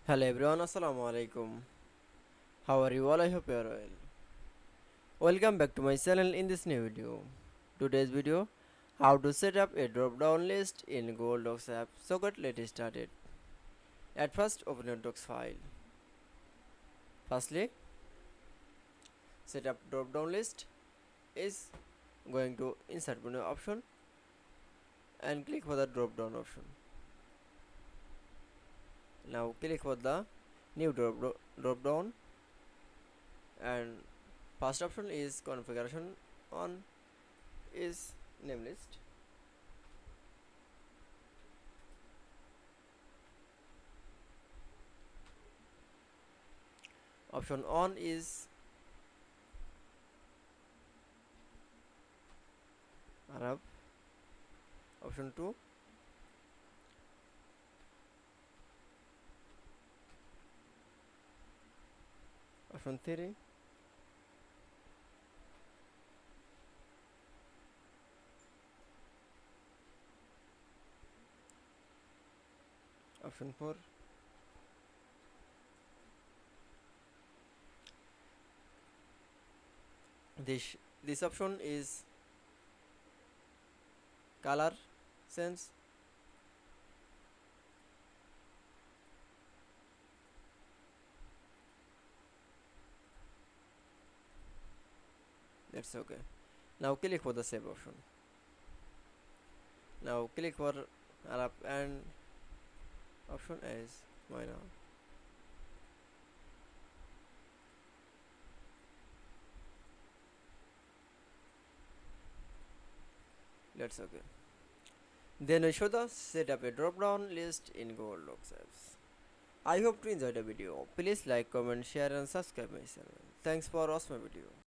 Hello everyone, Assalamu Walaikum. How are you all? I hope you are well. Welcome back to my channel in this new video. Today's video, how to set up a drop down list in Google Docs app. So let's start it. At first, open your Docs file. Firstly, set up drop down list is going to insert menu option and click for the drop down option. Now click for the new drop down, and first option is configuration on is name list. Option on is Arab. Option 2 option 3 option 4 this option is color sense. That's okay. Now click for the save option. Now click for Arab and option as minor. That's okay. Then we show the set up a drop down list in Google Docs apps. I hope to enjoy the video. Please like, comment, share and subscribe my channel. Thanks for watching my video.